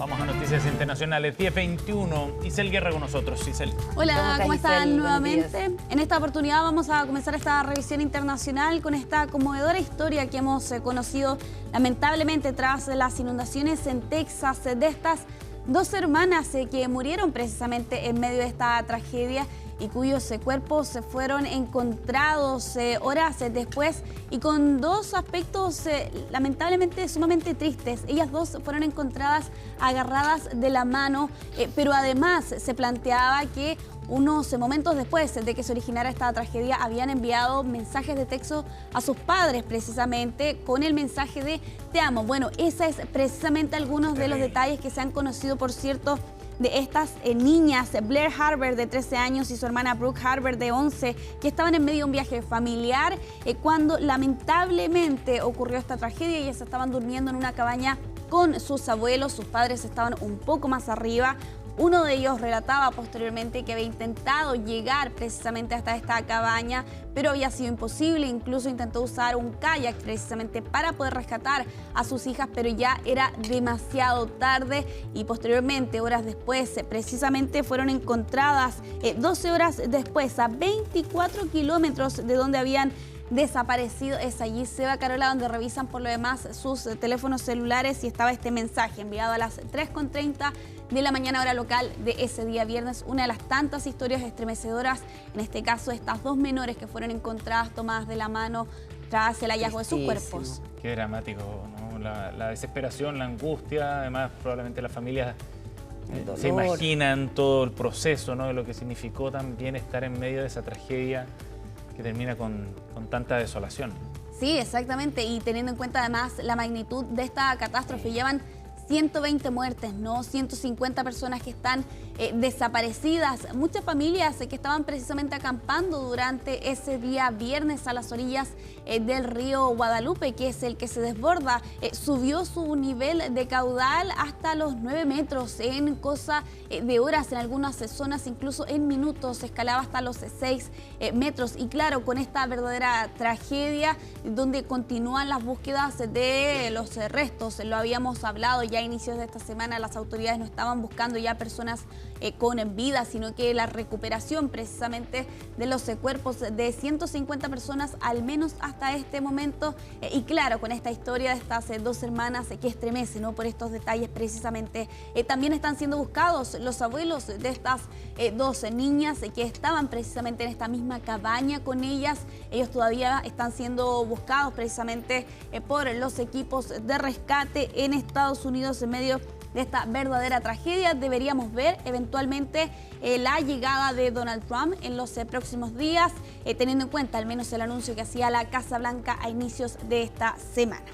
Vamos a noticias internacionales. 10:21. Isel Guerra con nosotros. Isel. Hola, ¿cómo están nuevamente? Días. En esta oportunidad vamos a comenzar esta revisión internacional con esta conmovedora historia que hemos conocido lamentablemente tras las inundaciones en Texas de estas dos hermanas que murieron precisamente en medio de esta tragedia y cuyos cuerpos fueron encontrados horas después y con dos aspectos lamentablemente sumamente tristes. Ellas dos fueron encontradas agarradas de la mano, pero además se planteaba que unos momentos después de que se originara esta tragedia habían enviado mensajes de texto a sus padres precisamente con el mensaje de "te amo". Bueno, esa es precisamente algunos de los detalles que se han conocido, por cierto, de estas niñas, Blair Harber de 13 años y su hermana Brooke Harber de 11, que estaban en medio de un viaje familiar cuando lamentablemente ocurrió esta tragedia. Ellas estaban durmiendo en una cabaña con sus abuelos, sus padres estaban un poco más arriba. Uno de ellos relataba posteriormente que había intentado llegar precisamente hasta esta cabaña, pero había sido imposible. Incluso intentó usar un kayak precisamente para poder rescatar a sus hijas, pero ya era demasiado tarde y posteriormente, horas después, precisamente fueron encontradas 12 horas después, a 24 kilómetros de donde habían desaparecido. Es allí, Seba, Carola, donde revisan por lo demás sus teléfonos celulares y estaba este mensaje enviado a las 3:30 de la mañana hora local de ese día viernes. Una de las tantas historias estremecedoras, en este caso estas dos menores que fueron encontradas tomadas de la mano tras el hallazgo de sus cuerpos. Qué dramático, ¿no? La desesperación, la angustia, además probablemente las familias se imaginan todo el proceso, ¿no? De lo que significó también estar en medio de esa tragedia que termina con tanta desolación. Sí, exactamente, y teniendo en cuenta además la magnitud de esta catástrofe, llevan 120 muertes, ¿no? 150 personas que están desaparecidas. Muchas familias que estaban precisamente acampando durante ese día viernes a las orillas del río Guadalupe, que es el que se desborda, subió su nivel de caudal hasta los 9 metros en cosa de horas, en algunas zonas incluso en minutos, escalaba hasta los 6 metros. Y claro, con esta verdadera tragedia, donde continúan las búsquedas de los restos, lo habíamos hablado ya a inicios de esta semana, las autoridades no estaban buscando ya personas con vida, sino que la recuperación precisamente de los cuerpos de 150 personas al menos hasta este momento. Y claro, con esta historia de estas dos hermanas que estremece, ¿no? Por estos detalles precisamente. También están siendo buscados los abuelos de estas dos niñas que estaban precisamente en esta misma cabaña con ellas. Ellos todavía están siendo buscados precisamente por los equipos de rescate en Estados Unidos en medio de esta verdadera tragedia. Deberíamos ver eventualmente la llegada de Donald Trump en los próximos días, teniendo en cuenta al menos el anuncio que hacía la Casa Blanca a inicios de esta semana.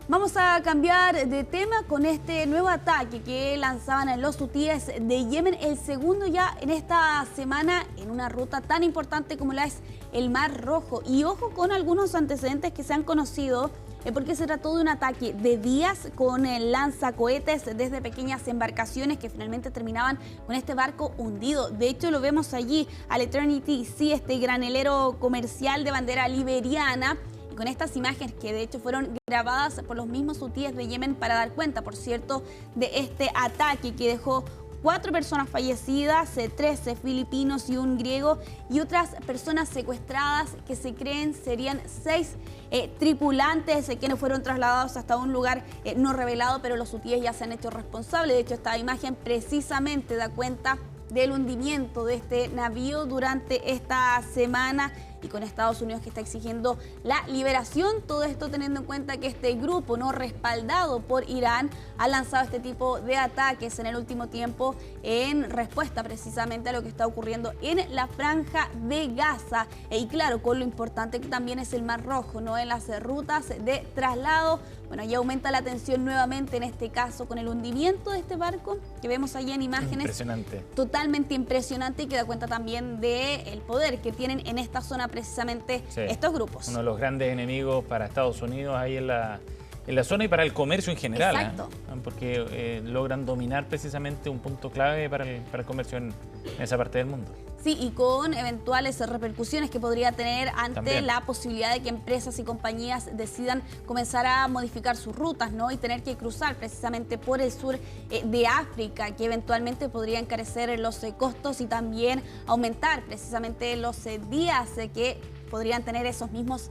Vamos a cambiar de tema con este nuevo ataque que lanzaban los hutíes de Yemen, el segundo ya en esta semana en una ruta tan importante como la es el Mar Rojo. Y ojo con algunos antecedentes que se han conocido, porque se trató de un ataque de días con lanzacohetes desde pequeñas embarcaciones que finalmente terminaban con este barco hundido. De hecho, lo vemos allí al Eternity Sea, este granelero comercial de bandera liberiana, y con estas imágenes que de hecho fueron grabadas por los mismos hutíes de Yemen para dar cuenta, por cierto, de este ataque que dejó 4 personas fallecidas, 13 filipinos y un griego, y otras personas secuestradas que se creen serían 6 tripulantes que no fueron trasladados hasta un lugar no revelado, pero los hutíes ya se han hecho responsables. De hecho, esta imagen precisamente da cuenta del hundimiento de este navío durante esta semana, y con Estados Unidos que está exigiendo la liberación. Todo esto teniendo en cuenta que este grupo, no respaldado por Irán, ha lanzado este tipo de ataques en el último tiempo en respuesta precisamente a lo que está ocurriendo en la Franja de Gaza. Y claro, con lo importante que también es el Mar Rojo, ¿no? En las rutas de traslado. Bueno, ya aumenta la tensión nuevamente en este caso con el hundimiento de este barco que vemos allí en imágenes. Impresionante. Totalmente impresionante, y que da cuenta también del poder que tienen en esta zona precisamente estos grupos. Uno de los grandes enemigos para Estados Unidos ahí en la zona y para el comercio en general. Exacto. Porque logran dominar precisamente un punto clave para el comercio en esa parte del mundo. Sí, y con eventuales repercusiones que podría tener ante También la posibilidad de que empresas y compañías decidan comenzar a modificar sus rutas, ¿no? Y tener que cruzar precisamente por el sur de África, que eventualmente podría encarecer los costos y también aumentar precisamente los días que podrían tener esos mismos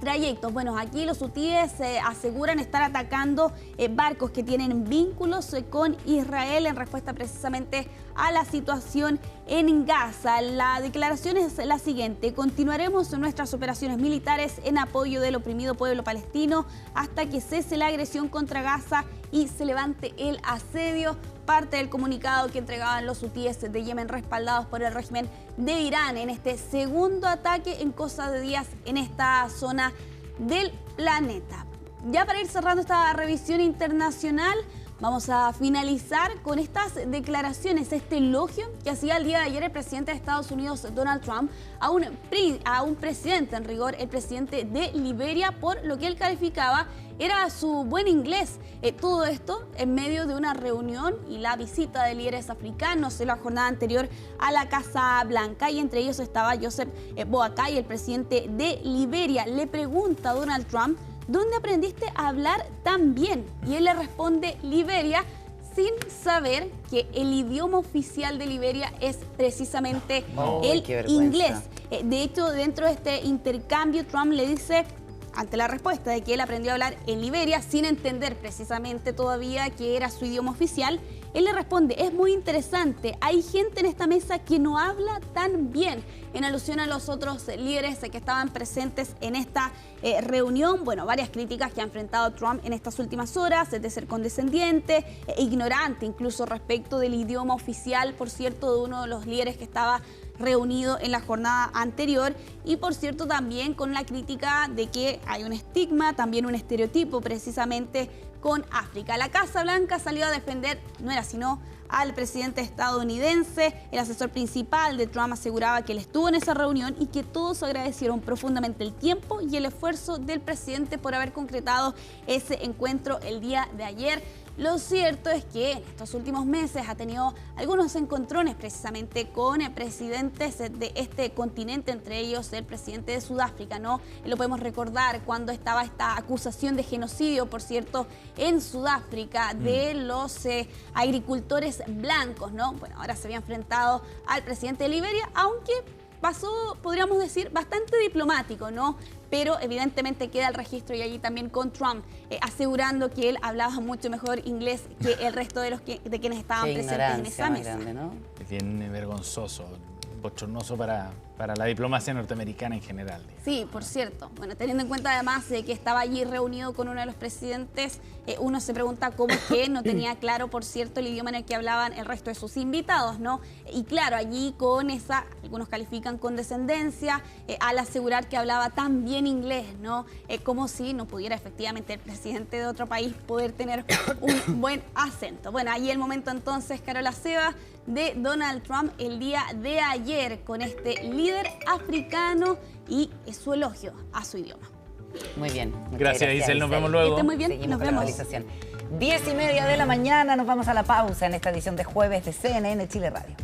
trayectos. Bueno, aquí los hutíes aseguran estar atacando barcos que tienen vínculos con Israel en respuesta precisamente a la situación en Gaza. La declaración es la siguiente: continuaremos nuestras operaciones militares en apoyo del oprimido pueblo palestino hasta que cese la agresión contra Gaza y se levante el asedio. Parte del comunicado que entregaban los hutíes de Yemen, respaldados por el régimen de Irán, en este segundo ataque en cosa de días en esta zona del planeta. Ya para ir cerrando esta revisión internacional, vamos a finalizar con estas declaraciones, este elogio que hacía el día de ayer el presidente de Estados Unidos, Donald Trump, a un presidente, en rigor, el presidente de Liberia, por lo que él calificaba era su buen inglés. Todo esto en medio de una reunión y la visita de líderes africanos en la jornada anterior a la Casa Blanca, y entre ellos estaba Joseph Boakai, el presidente de Liberia. Le pregunta a Donald Trump: ¿dónde aprendiste a hablar tan bien? Y él le responde: Liberia, sin saber que el idioma oficial de Liberia es precisamente el inglés. De hecho, dentro de este intercambio, Trump le dice, ante la respuesta de que él aprendió a hablar en Liberia sin entender precisamente todavía que era su idioma oficial, él le responde: es muy interesante, hay gente en esta mesa que no habla tan bien, en alusión a los otros líderes que estaban presentes en esta reunión. Bueno, varias críticas que ha enfrentado Trump en estas últimas horas, de ser condescendiente e ignorante incluso respecto del idioma oficial, por cierto, de uno de los líderes que estaba reunido en la jornada anterior, y por cierto también con la crítica de que hay un estigma, también un estereotipo precisamente con África. La Casa Blanca salió a defender, no era sino al presidente estadounidense. El asesor principal de Trump aseguraba que él estuvo en esa reunión y que todos agradecieron profundamente el tiempo y el esfuerzo del presidente por haber concretado ese encuentro el día de ayer. Lo cierto es que en estos últimos meses ha tenido algunos encontrones precisamente con presidentes de este continente, entre ellos el presidente de Sudáfrica, ¿no? Lo podemos recordar cuando estaba esta acusación de genocidio, por cierto, en Sudáfrica de los agricultores blancos, ¿no? Bueno, ahora se había enfrentado al presidente de Liberia, aunque pasó, podríamos decir, bastante diplomático, ¿no? Pero evidentemente queda el registro, y allí también con Trump asegurando que él hablaba mucho mejor inglés que el resto de quienes estaban presentes en esa mesa. Grande, ¿no? Es bien vergonzoso, bochornoso para la diplomacia norteamericana en general. Digamos. Sí, por cierto. Bueno, teniendo en cuenta además que estaba allí reunido con uno de los presidentes, uno se pregunta cómo es que no tenía claro, por cierto, el idioma en el que hablaban el resto de sus invitados, ¿no? Y claro, allí con esa, algunos califican condescendencia, al asegurar que hablaba tan bien inglés, ¿no? Como si no pudiera efectivamente el presidente de otro país poder tener un buen acento. Bueno, allí el momento entonces, Carola Seba, de Donald Trump el día de ayer con este líder africano y su elogio a su idioma. Muy bien. Gracias, Isel. Nos vemos luego. Que esté muy bien. Seguimos Nos con vemos. La actualización. 10:30 de la mañana, nos vamos a la pausa en esta edición de jueves de CNN Chile Radio.